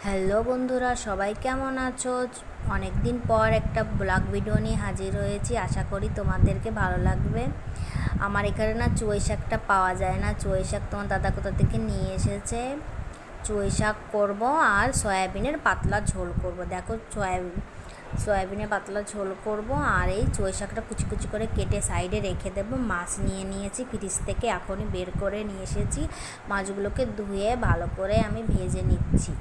Hello বন্ধুরা, সবাই কেমন আছো? অনেক দিন পর একটা ব্লগ ভিডিও নিয়ে হাজির হয়েছি। আশা করি তোমাদেরকে ভালো লাগবে। আমার এখানে না চুঁই শাকটা পাওয়া যায় না। চুঁই শাক তোমার দাদা কোথা থেকে নিয়ে এসেছে। চুঁই শাক করবো আর সয়াবিনের পাতলা ঝোল করব। দেখো সয়াবিনের পাতলা ঝোল করব। আর এই চুঁই শাকটা কুচি কুচি করে কেটে সাইডে রেখে দেবো। মাছ নিয়ে নিয়েছি ফ্রিজ থেকে, এখনই বের করে নিয়ে এসেছি। মাছগুলোকে ধুয়ে ভালো করে আমি ভেজে নিচ্ছি,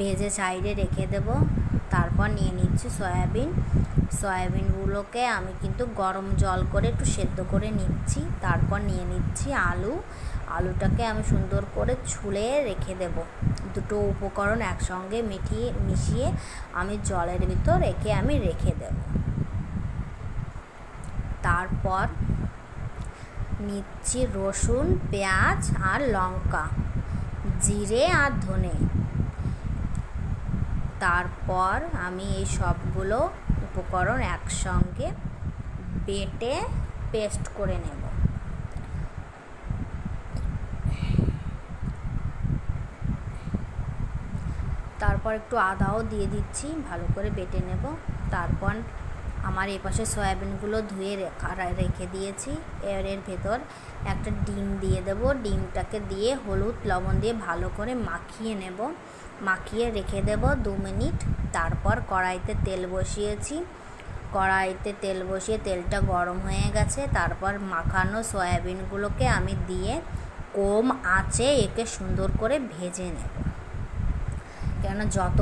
ভেজে সাইডে রেখে দেব। তারপর নিয়ে নিচ্ছি সয়াবিনগুলোকে আমি কিন্তু গরম জল করে একটু সেদ্ধ করে নিচ্ছি। তারপর নিয়ে নিচ্ছি আলুটাকে আমি সুন্দর করে ছুলে রেখে দেব। দুটো উপকরণ একসঙ্গে মিশিয়ে আমি জলের ভিতর রেখে দেব। তারপর নিচ্ছি রসুন, পেঁয়াজ আর লঙ্কা, জিরে আর ধনে। তারপর আমি এই সবগুলো উপকরণ একসঙ্গে বেটে পেস্ট করে নেব। তারপর একটু আদাও দিয়ে দিচ্ছি, ভালো করে বেটে নেব। তারপর আমার এই পাশে সয়াবিনগুলো ধুয়ে রেখে দিয়েছি। এর ভেতর একটা ডিম দিয়ে দেব। ডিমটাকে দিয়ে হলুদ লবণ দিয়ে ভালো করে মাখিয়ে নেব, মাখিয়ে রেখে দেব 2 মিনিট। তারপর কড়াইতে তেল বসিয়ে তেলটা গরম হয়ে গেছে। তারপর মাখানো সয়াবিনগুলোকে আমি দিয়ে কম আঁচে একে সুন্দর করে ভেজে নেব। কেন যত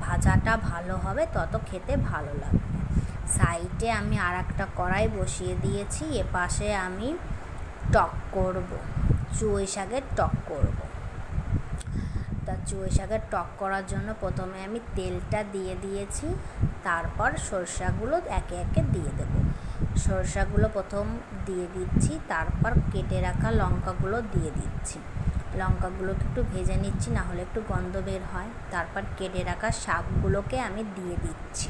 ভাজাটা ভালো হবে তত খেতে ভালো লাগবে। সাইডে আমি আর একটা কড়াই বসিয়ে দিয়েছি। এপাশে আমি চুঁই শাকের টক করব। তা চুঁই শাকের টক করার জন্য প্রথমে আমি তেলটা দিয়ে দিয়েছি। তারপর সরষাগুলো একে একে দিয়ে দেব। সরষাগুলো প্রথম দিয়ে দিচ্ছি, তারপর কেটে রাখা লঙ্কাগুলো দিয়ে দিচ্ছি। লঙ্কাগুলোকে একটু ভেজে নিচ্ছি, না হলে একটু গন্ধ বের হয়। তারপর কেটে রাখা শাকগুলোকে আমি দিয়ে দিচ্ছি।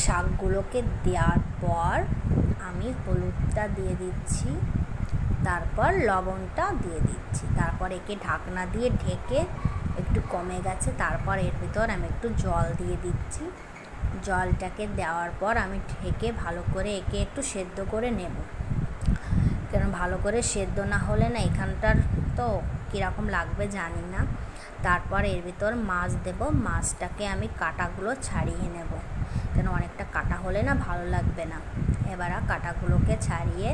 শাকগুলোকে দেওয়ার পর আমি হলুদটা দিয়ে দিচ্ছি, তারপর লবণটা দিয়ে দিচ্ছি। তারপর একে ঢাকনা দিয়ে ঢেকে একটু কমে গেছে। তারপর এর ভিতর আমি একটু জল দিয়ে দিচ্ছি। জলটাকে দেওয়ার পর আমি ঢেকে ভালো করে একে একটু সেদ্ধ করে নেব। কেন ভালো করে সেদ্ধ না হলে না এখানটার তো কীরকম লাগবে জানি না। তারপর এর ভিতর মাছ দেব। মাছটাকে আমি কাঁটাগুলো ছাড়িয়ে নেব, কেন অনেকটা কাটা হলে না ভালো লাগবে না। এবার কাঁটাগুলোকে ছাড়িয়ে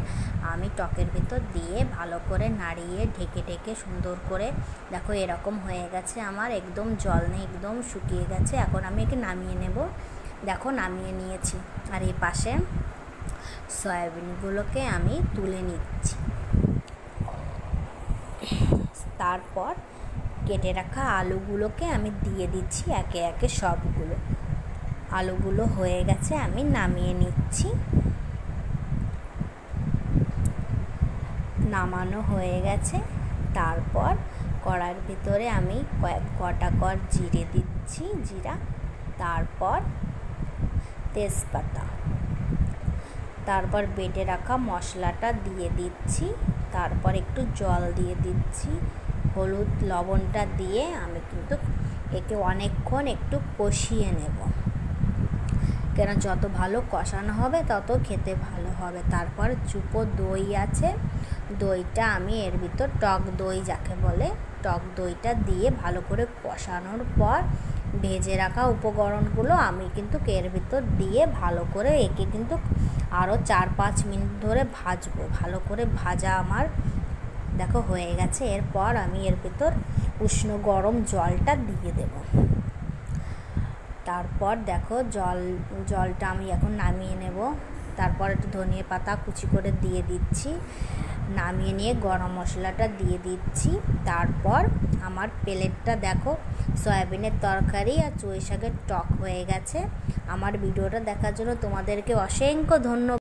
আমি টকের ভিতর দিয়ে ভালো করে নাড়িয়ে ঢেকে সুন্দর করে, দেখো এরকম হয়ে গেছে আমার, একদম জল নেই, একদম শুকিয়ে গেছে। এখন আমি একে নামিয়ে নেব। দেখো নামিয়ে নিয়েছি। আর এই পাশে সয়াবিনগুলোকে আমি তুলে নিচ্ছি। তারপর কেটে রাখা আলুগুলোকে আমি দিয়ে দিচ্ছি একে একে সবগুলো। আলুগুলো হয়ে গেছে, আমি নামিয়ে নিচ্ছি। নামানো হয়ে গেছে। তারপর কড়াইয়ের ভিতরে আমি কটা জিরে দিচ্ছি, তারপর তেজপাতা, তারপর বেটে রাখা মশলাটা দিয়ে দিচ্ছি। তারপর একটু জল দিয়ে দিচ্ছি, হলুদ লবণটা দিয়ে আমি কিন্তু একে অনেকক্ষণ একটু কষিয়ে নেব। কেন যত ভালো কষানো হবে তত খেতে ভালো হবে। তারপর চুপো দই আছে, দইটা আমি এর ভিতর টক দই যাকে বলে, টক দইটা দিয়ে ভালো করে কষানোর পর ভেজে রাখা উপকরণগুলো আমি কিন্তু এর ভিতর দিয়ে ভালো করে একে কিন্তু আরও 4-5 মিনিট ধরে ভাজবো। ভালো করে ভাজা আমার দেখো হয়ে গেছে। এরপর আমি এর ভিতর উষ্ণ গরম জলটা দিয়ে দেব। তারপর দেখো জলটা আমি এখন নামিয়ে নেব। তারপর একটু ধনিয়া পাতা কুচি করে দিয়ে দিচ্ছি। নামিয়ে নিয়ে গরম মশলাটা দিয়ে দিচ্ছি। তারপর আমার প্লেটটা দেখো সয়াবিনের তরকারি আর চুঁই শাকের টক হয়ে গেছে। আমার ভিডিওটা দেখার জন্য তোমাদেরকে অসংখ্য ধন্যবাদ।